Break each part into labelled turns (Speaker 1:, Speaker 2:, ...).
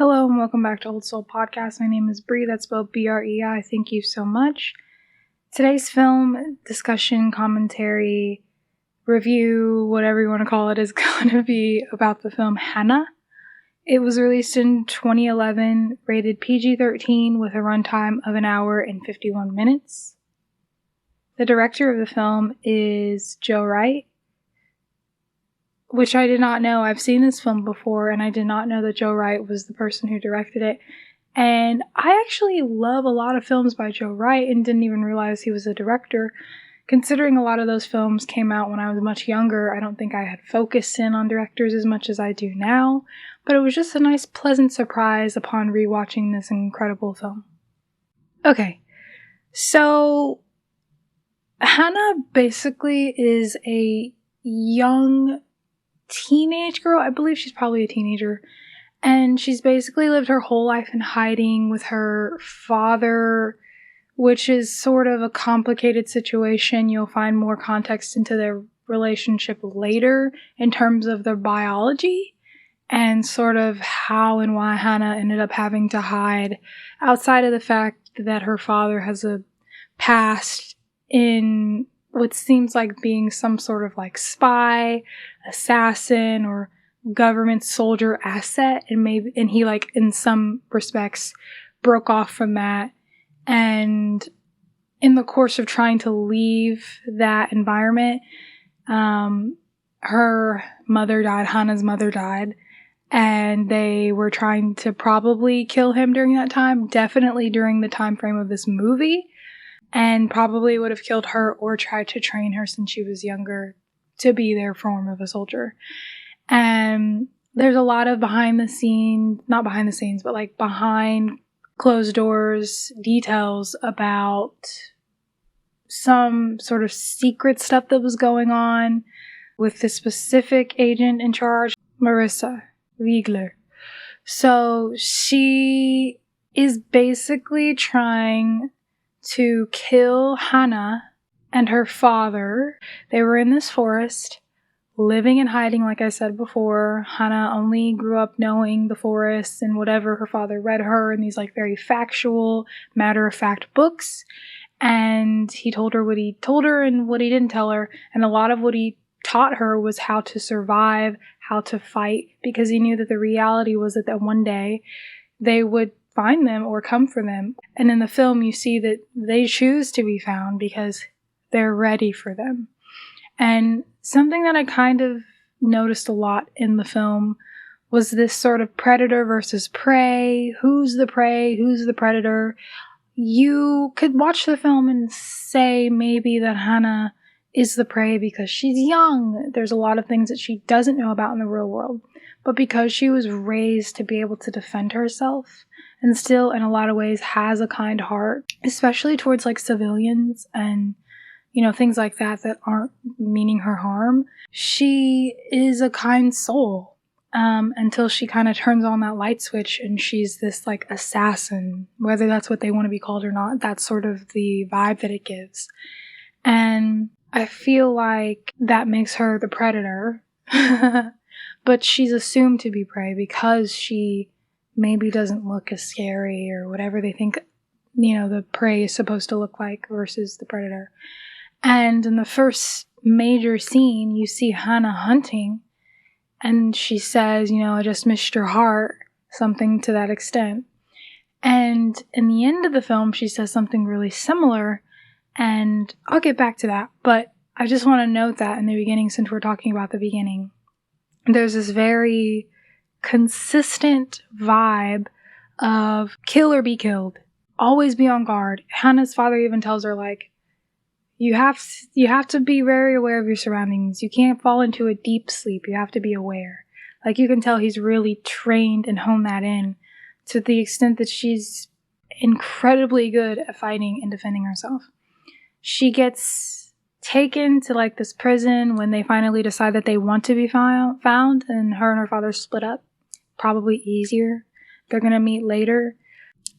Speaker 1: Hello and welcome back to Old Soul Podcast. My name is Bree, that's spelled B-R-E-I. Thank you so much. Today's film discussion, commentary, review, whatever you want to call it, is going to be about the film Hanna. It was released in 2011, rated PG-13 with a runtime of 1 hour and 51 minutes. The director of the film is Wright, which I did not know. I've seen this film before, and I did not know that Wright was the person who directed it. And I actually love a lot of films by Wright and didn't even realize he was a director. Considering a lot of those films came out when I was much younger, I don't think I had focused in on directors as much as I do now. But it was just a nice, pleasant surprise upon rewatching this incredible film. Okay, so Hanna basically is a young teenage girl. I believe she's probably a teenager. And she's basically lived her whole life in hiding with her father, which is sort of a complicated situation. You'll find more context into their relationship later in terms of their biology and sort of how and why Hanna ended up having to hide, outside of the fact that her father has a past in what seems like being some sort of like spy, assassin, or government soldier asset, and he like in some respects broke off from that, and in the course of trying to leave that environment, her mother died, Hanna's mother died, and they were trying to probably kill him during that time, definitely during the time frame of this movie. And probably would have killed her or tried to train her since she was younger to be their form of a soldier. And there's a lot of behind closed doors details about some sort of secret stuff that was going on with the specific agent in charge, Marissa Wiegler. So she is basically trying to kill Hanna and her father. They were in this forest, living and hiding, like I said before. Hanna only grew up knowing the forest and whatever her father read her in these like very factual, matter-of-fact books. And he told her what he told her and what he didn't tell her. And a lot of what he taught her was how to survive, how to fight, because he knew that the reality was that one day they would find them or come for them. And in the film, you see that they choose to be found because they're ready for them. And something that I kind of noticed a lot in the film was this sort of predator versus prey. Who's the prey? Who's the predator? You could watch the film and say maybe that Hanna is the prey because she's young. There's a lot of things that she doesn't know about in the real world. But because she was raised to be able to defend herself, and still in a lot of ways has a kind heart, especially towards like civilians and, you know, things like that aren't meaning her harm, she is a kind soul, until she kind of turns on that light switch and she's this like assassin, whether that's what they want to be called or not. That's sort of the vibe that it gives. And I feel like that makes her the predator, but she's assumed to be prey because she maybe doesn't look as scary or whatever they think, you know, the prey is supposed to look like versus the predator. And in the first major scene, you see Hanna hunting, and she says, you know, I just missed your heart, something to that extent. And in the end of the film, she says something really similar, and I'll get back to that, but I just want to note that in the beginning, since we're talking about the beginning, there's this very consistent vibe of kill or be killed, always be on guard. Hanna's father even tells her, like, you have to be very aware of your surroundings. You can't fall into a deep sleep. You have to be aware. Like, you can tell he's really trained and honed that in to the extent that she's incredibly good at fighting and defending herself. She gets taken to like this prison when they finally decide that they want to be found, and her father split up. Probably easier. They're going to meet later.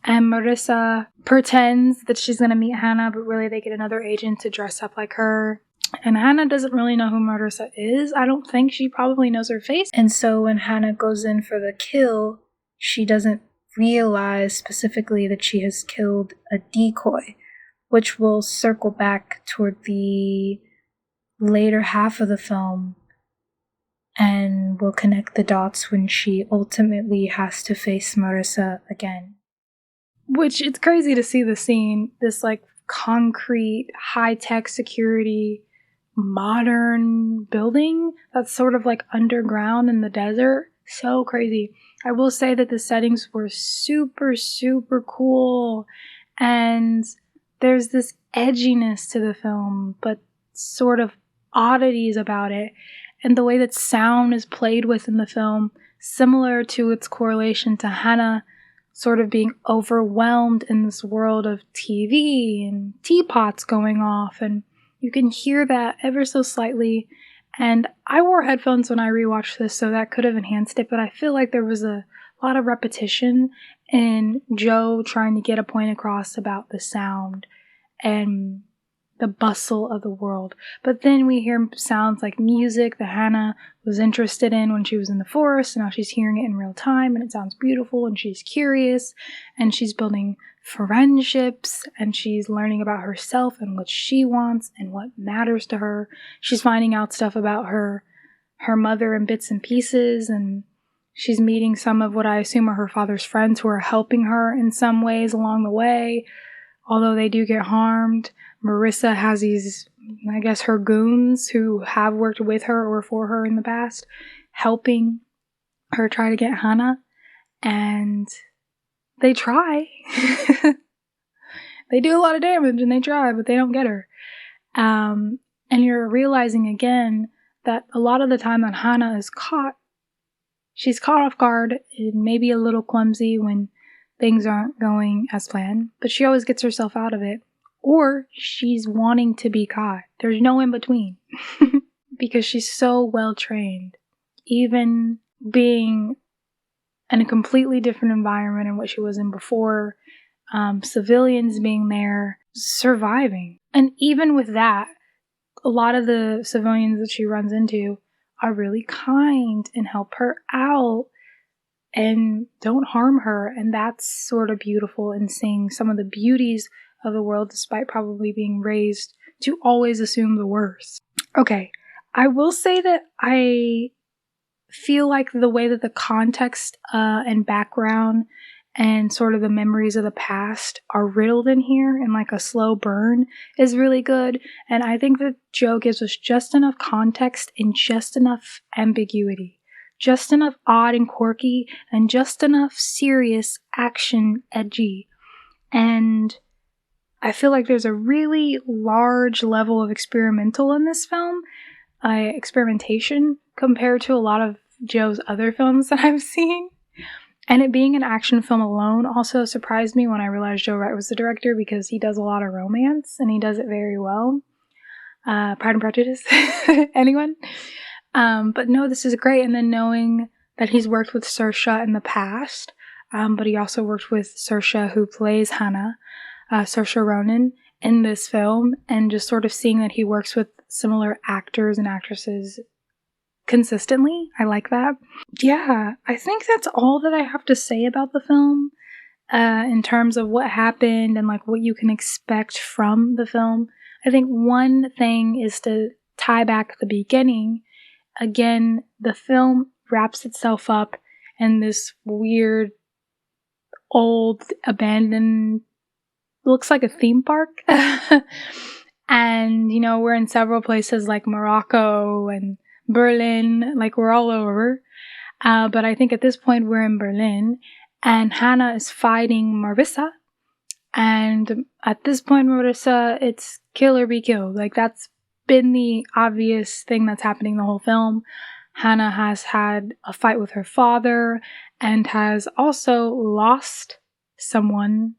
Speaker 1: And Marissa pretends that she's going to meet Hanna, but really they get another agent to dress up like her. And Hanna doesn't really know who Marissa is. I don't think. She probably knows her face. And so when Hanna goes in for the kill, she doesn't realize specifically that she has killed a decoy, which will circle back toward the later half of the film and will connect the dots when she ultimately has to face Marissa again. Which, it's crazy to see the scene, this like concrete, high-tech security, modern building that's sort of like underground in the desert. So crazy. I will say that the settings were super, super cool, and there's this edginess to the film, but sort of oddities about it, and the way that sound is played with in the film, similar to its correlation to Hanna sort of being overwhelmed in this world of TV and teapots going off, and you can hear that ever so slightly. And I wore headphones when I rewatched this, so that could have enhanced it, but I feel like there was a lot of repetition in Joe trying to get a point across about the sound and the bustle of the world. But then we hear sounds like music that Hanna was interested in when she was in the forest, and now she's hearing it in real time, and it sounds beautiful, and she's curious, and she's building friendships, and she's learning about herself and what she wants and what matters to her. She's finding out stuff about her mother in bits and pieces, and she's meeting some of what I assume are her father's friends who are helping her in some ways along the way, although they do get harmed. Marissa has these, I guess, her goons who have worked with her or for her in the past, helping her try to get Hanna, and they try. They do a lot of damage and they try, but they don't get her. And you're realizing again that a lot of the time that Hanna is caught, she's caught off guard and maybe a little clumsy when things aren't going as planned, but she always gets herself out of it. Or she's wanting to be caught. There's no in between. Because she's so well trained. Even being in a completely different environment than what she was in before, civilians being there, surviving. And even with that, a lot of the civilians that she runs into are really kind and help her out and don't harm her. And that's sort of beautiful, in seeing some of the beauties of the world, despite probably being raised to always assume the worst. Okay, I will say that I feel like the way that the context and background and sort of the memories of the past are riddled in here in like a slow burn is really good. And I think that Joe gives us just enough context and just enough ambiguity, just enough odd and quirky, and just enough serious action edgy. And I feel like there's a really large level of experimental in this film, experimentation, compared to a lot of Joe's other films that I've seen. And it being an action film alone also surprised me when I realized Joe Wright was the director, because he does a lot of romance and he does it very well. Pride and Prejudice, anyone? But no, this is great. And then knowing that he's worked with Saoirse in the past, but he also worked with Saoirse, who plays Hanna, Saoirse Ronan, in this film, and just sort of seeing that he works with similar actors and actresses consistently. I like that. Yeah, I think that's all that I have to say about the film in terms of what happened and like what you can expect from the film. I think one thing is to tie back the beginning. Again, the film wraps itself up in this weird, old, abandoned, looks like a theme park. And, you know, we're in several places like Morocco and Berlin, like we're all over. But I think at this point we're in Berlin, and Hanna is fighting Marissa. And at this point, Marissa, it's kill or be killed. Like, that's been the obvious thing that's happening the whole film. Hanna has had a fight with her father and has also lost someone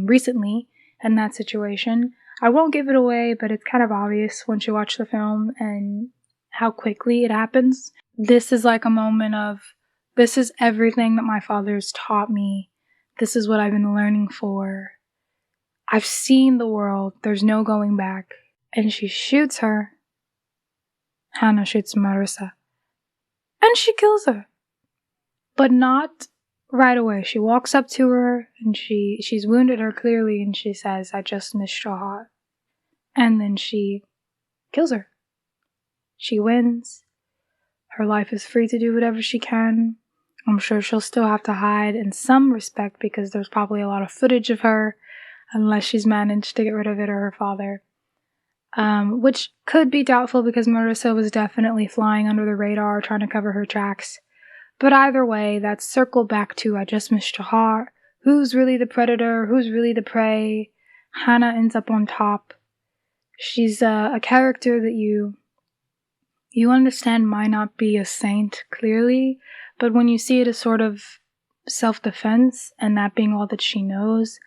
Speaker 1: recently in that situation. I won't give it away, but it's kind of obvious once you watch the film and how quickly it happens. This is like a moment of, this is everything that my father's taught me. This is what I've been learning for. I've seen the world. There's no going back. And she shoots her. Hanna shoots Marissa. And she kills her. But not right away. She walks up to her and she's wounded her clearly, and she says, "I just missed your heart." And then she kills her. She wins. Her life is free to do whatever she can. I'm sure she'll still have to hide in some respect because there's probably a lot of footage of her, unless she's managed to get rid of it or her father. Which could be doubtful because Marissa was definitely flying under the radar trying to cover her tracks. But either way, that's circled back to "I just missed your heart." Who's really the predator? Who's really the prey? Hanna ends up on top. She's a character that you understand might not be a saint clearly, but when you see it as sort of self-defense and that being all that she knows,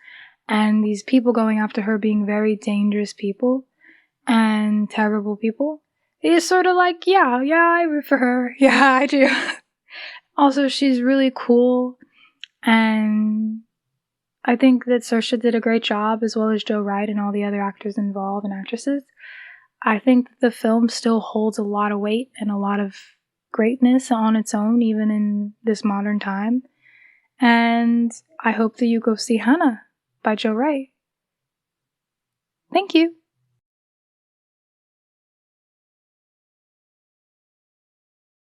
Speaker 1: and these people going after her being very dangerous people and terrible people, it is sort of like, yeah, I root for her. Yeah, I do. Also, she's really cool, and I think that Saoirse did a great job, as well as Joe Wright and all the other actors involved and actresses. I think the film still holds a lot of weight and a lot of greatness on its own, even in this modern time. And I hope that you go see Hanna by Joe Wright. Thank you.